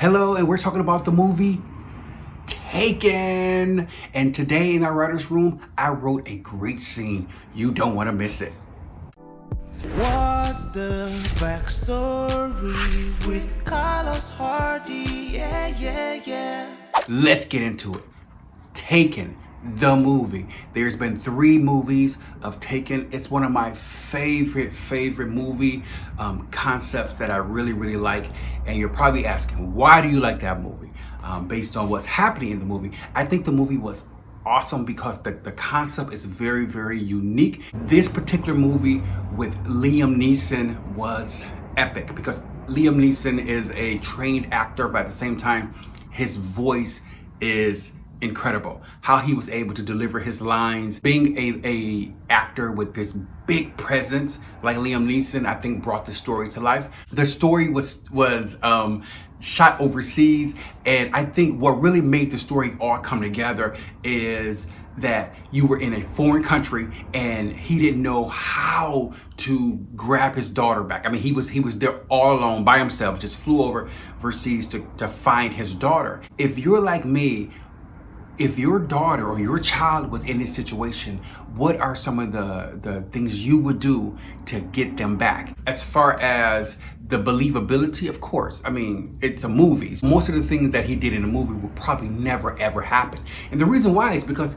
Hello, and we're talking about the movie Taken. And today in our writer's room, I wrote a great scene. You don't want to miss it. What's the backstory with Carlos Hardy? Yeah. Let's get into it. Taken, the movie. There's been 3 movies of Taken. It's one of my favorite movie concepts that I really like. And you're probably asking, why do you like that movie? Based on what's happening in the movie. I think the movie was awesome because the concept is very unique. This particular movie with Liam Neeson was epic because Liam Neeson is a trained actor, but at the same time, his voice is incredible. How he was able to deliver his lines, being a actor with this big presence like Liam Neeson, I think brought the story to life. The story was shot overseas, and I think what really made the story all come together is that you were in a foreign country and he didn't know how to grab his daughter back. I mean, he was there all alone by himself, just flew over overseas to find his daughter. If you're like me, if your daughter or your child was in this situation, what are some of the things you would do to get them back? As far as the believability, of course, I mean, it's a movie. Most of the things that he did in the movie will probably never ever happen. And the reason why is because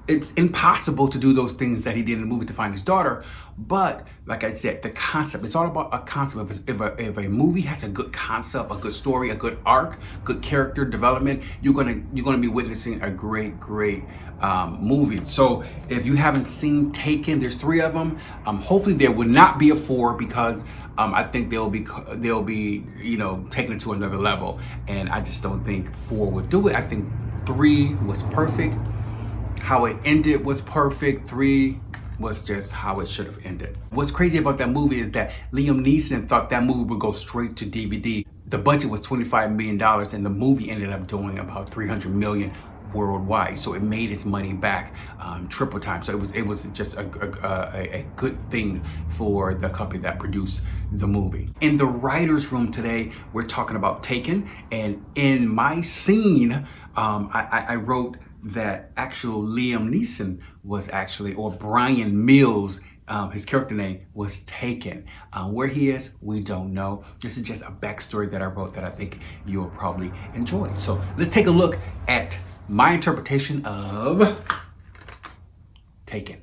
it's impossible to do those things that he did in the movie to find his daughter. But like I said, the concept, it's all about a concept. If a movie has a good concept, a good story, a good arc, good character development, you're gonna be witnessing a great movie. So if you haven't seen Taken, there's 3 of them. Hopefully there will not be a 4 because I think they'll be taken it to another level, and I just don't think 4 would do it. I think 3 was perfect. How it ended was perfect. 3 was just how it should have ended. What's crazy about that movie is that Liam Neeson thought that movie would go straight to DVD. The budget was $25 million and the movie ended up doing about $300 million worldwide. So it made its money back triple time. So it was just a good thing for the company that produced the movie. In the writer's room today, we're talking about Taken. And in my scene, I wrote that actual Liam Neeson was actually, or Bryan Mills, his character name was Taken. Where he is, we don't know. This is just a backstory that I wrote that I think you'll probably enjoy. So let's take a look at my interpretation of Taken.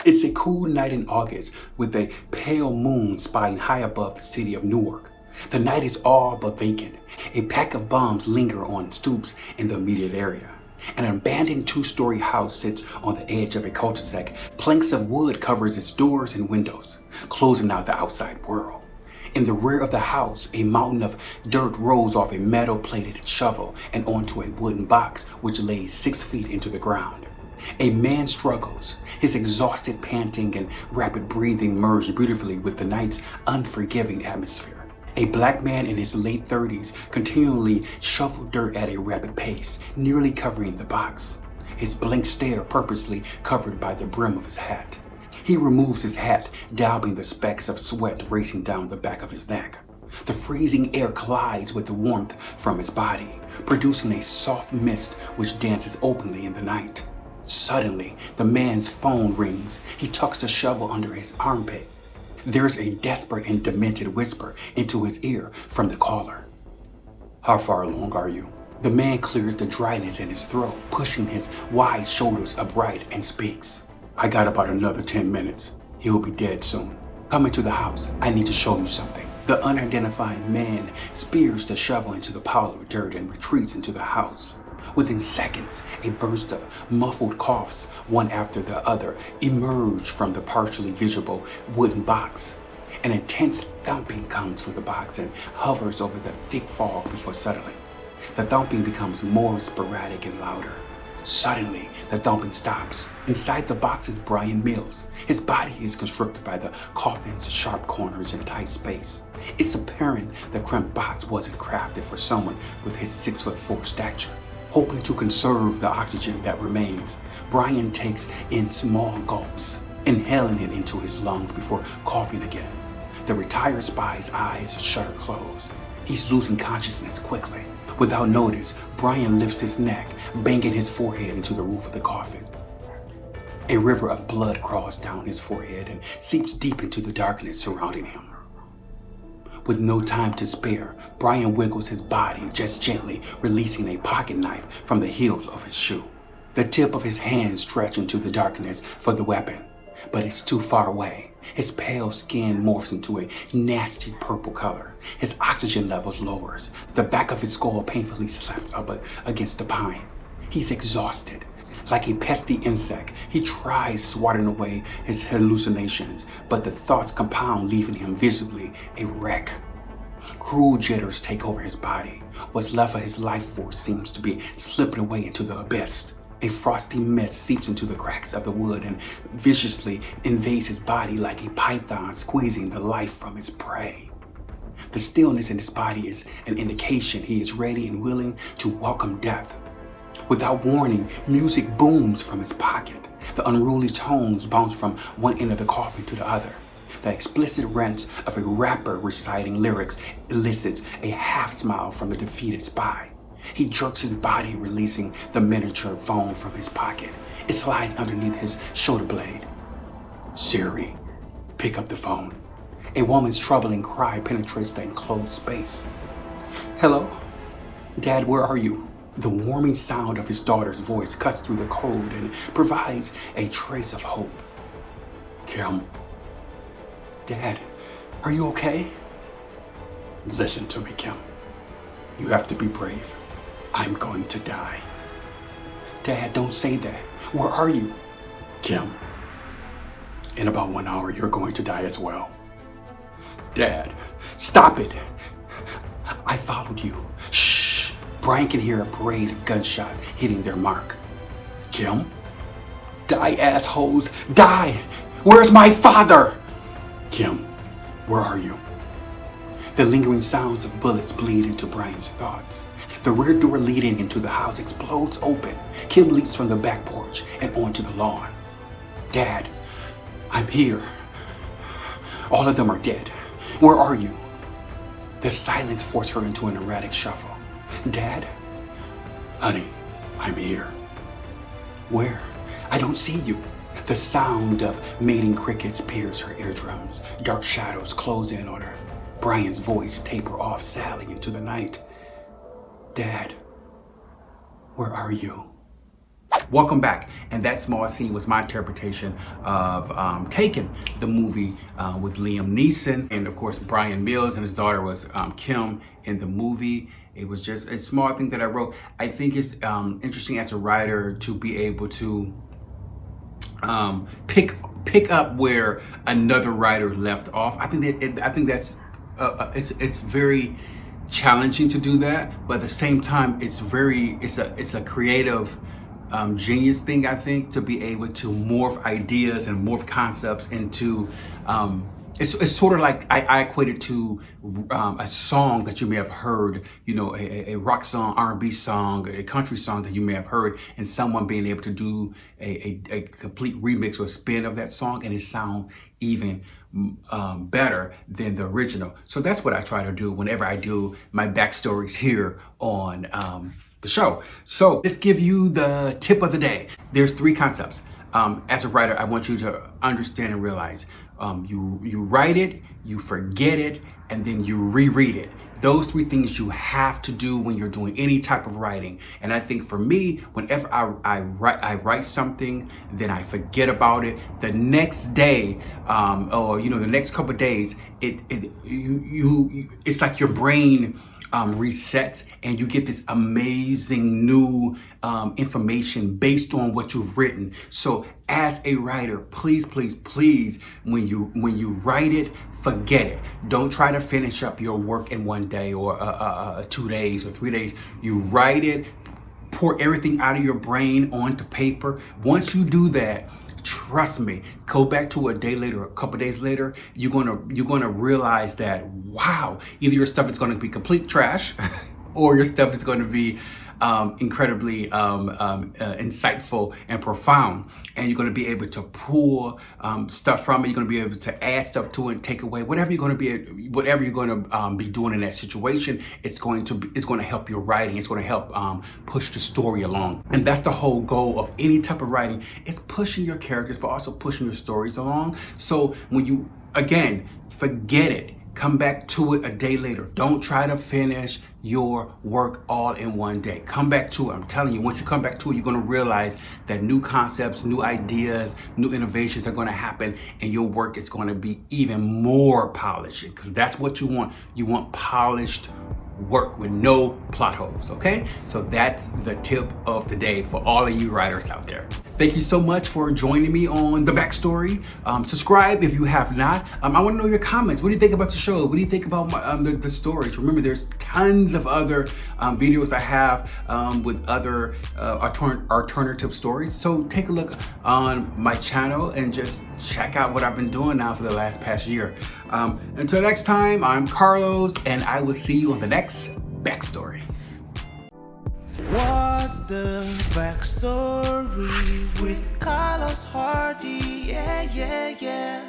It's a cool night in August with a pale moon spying high above the city of Newark. The night is all but vacant. A pack of bombs linger on stoops in the immediate area. An abandoned 2-story house sits on the edge of a cul-de-sac. Planks of wood covers its doors and windows, closing out the outside world. In the rear of the house, a mountain of dirt rolls off a metal-plated shovel and onto a wooden box which lays 6 feet into the ground. A man struggles, his exhausted panting and rapid breathing merge beautifully with the night's unforgiving atmosphere. A black man in his late 30s continually shoveled dirt at a rapid pace, nearly covering the box, his blank stare purposely covered by the brim of his hat. He removes his hat, dabbing the specks of sweat racing down the back of his neck. The freezing air collides with the warmth from his body, producing a soft mist which dances openly in the night. Suddenly, the man's phone rings. He tucks the shovel under his armpit. There's a desperate and demented whisper into his ear from the caller. "How far along are you?" The man clears the dryness in his throat, pushing his wide shoulders upright and speaks. "I got about another 10 minutes. He'll be dead soon. Come into the house. I need to show you something." The unidentified man spears the shovel into the pile of dirt and retreats into the house. Within seconds, a burst of muffled coughs, one after the other, emerge from the partially visible wooden box. An intense thumping comes from the box and hovers over the thick fog before settling. The thumping becomes more sporadic and louder. Suddenly, the thumping stops. Inside the box is Bryan Mills. His body is constricted by the coffin's sharp corners and tight space. It's apparent the cramped box wasn't crafted for someone with his 6'4" stature. Hoping to conserve the oxygen that remains, Bryan takes in small gulps, inhaling it into his lungs before coughing again. The retired spy's eyes shutter closed. He's losing consciousness quickly. Without notice, Bryan lifts his neck, banging his forehead into the roof of the coffin. A river of blood crawls down his forehead and seeps deep into the darkness surrounding him. With no time to spare, Bryan wiggles his body just gently, releasing a pocket knife from the heels of his shoe. The tip of his hand stretches into the darkness for the weapon, but it's too far away. His pale skin morphs into a nasty purple color. His oxygen levels lowers. The back of his skull painfully slaps up against the pine. He's exhausted. Like a pesky insect, he tries swatting away his hallucinations, but the thoughts compound, leaving him visibly a wreck. Cruel jitters take over his body. What's left of his life force seems to be slipping away into the abyss. A frosty mist seeps into the cracks of the wood and viciously invades his body like a python squeezing the life from its prey. The stillness in his body is an indication he is ready and willing to welcome death. Without warning, music booms from his pocket. The unruly tones bounce from one end of the coffin to the other. The explicit rants of a rapper reciting lyrics elicits a half smile from the defeated spy. He jerks his body, releasing the miniature phone from his pocket. It slides underneath his shoulder blade. Siri, pick up the phone. A woman's troubling cry penetrates the enclosed space. Hello? Dad, where are you? The warming sound of his daughter's voice cuts through the cold and provides a trace of hope. Kim. Dad, are you okay? Listen to me, Kim. You have to be brave. I'm going to die. Dad, don't say that. Where are you? Kim. In about 1 hour, you're going to die as well. Dad, stop it. I followed you. Shh. Bryan can hear a parade of gunshots hitting their mark. Kim? Die, assholes. Die. Where's my father? Kim, where are you? The lingering sounds of bullets bleed into Bryan's thoughts. The rear door leading into the house explodes open. Kim leaps from the back porch and onto the lawn. Dad, I'm here. All of them are dead. Where are you? The silence forced her into an erratic shuffle. Dad? Honey, I'm here. Where? I don't see you. The sound of mating crickets pierce her eardrums. Dark shadows close in on her. Bryan's voice taper off sadly into the night. Dad, where are you? Welcome back. And that small scene was my interpretation of Taken, the movie with Liam Neeson. And of course, Bryan Mills and his daughter was Kim in the movie. It was just a small thing that I wrote. I think it's interesting as a writer to be able to pick up where another writer left off. I think that's it's very challenging to do that, but at the same time, it's a creative genius thing, I think, to be able to morph ideas and morph concepts into it's sort of like I equate it to a song that you may have heard, you know, a rock song, R&B song, a country song that you may have heard, and someone being able to do a complete remix or spin of that song, and it sound even better than the original. So that's what I try to do whenever I do my backstories here on the show. So let's give you the tip of the day. There's 3 concepts. As a writer, I want you to understand and realize you write it, you forget it, and then you reread it. Those 3 things you have to do when you're doing any type of writing. And I think for me, whenever I write something, then I forget about it. The next day, or the next couple of days, it's like your brain resets and you get this amazing new information based on what you've written. So as a writer, please, when you write it, forget it. Don't try to finish up your work in 1 day or 2 days or 3 days. You write it, pour everything out of your brain onto paper. Once you do that, trust me, go back to a day later, a couple days later, you're gonna realize that, wow, either your stuff is gonna be complete trash or your stuff is gonna be incredibly insightful and profound. And you're going to be able to pull stuff from it. You're going to be able to add stuff to it, take away whatever you're going to be doing in that situation. It's going to help your writing. It's going to help push the story along. And that's the whole goal of any type of writing, is pushing your characters, but also pushing your stories along. So when you, again, forget it, come back to it a day later. Don't try to finish your work all in one day. Come back to it. I'm telling you, once you come back to it, you're going to realize that new concepts, new ideas, new innovations are going to happen, and your work is going to be even more polished, because that's what you want. You want polished work with no plot holes, okay? So that's the tip of the day for all of you writers out there. Thank you so much for joining me on The Backstory. Subscribe if you have not. I want to know your comments. What do you think about the show? What do you think about the stories? Remember, there's tons of other videos I have with other alternative stories. So take a look on my channel and just check out what I've been doing now for the past year. Until next time, I'm Carlos, and I will see you on the next Backstory. What's the backstory with Carlos Hardy? Yeah, yeah, yeah.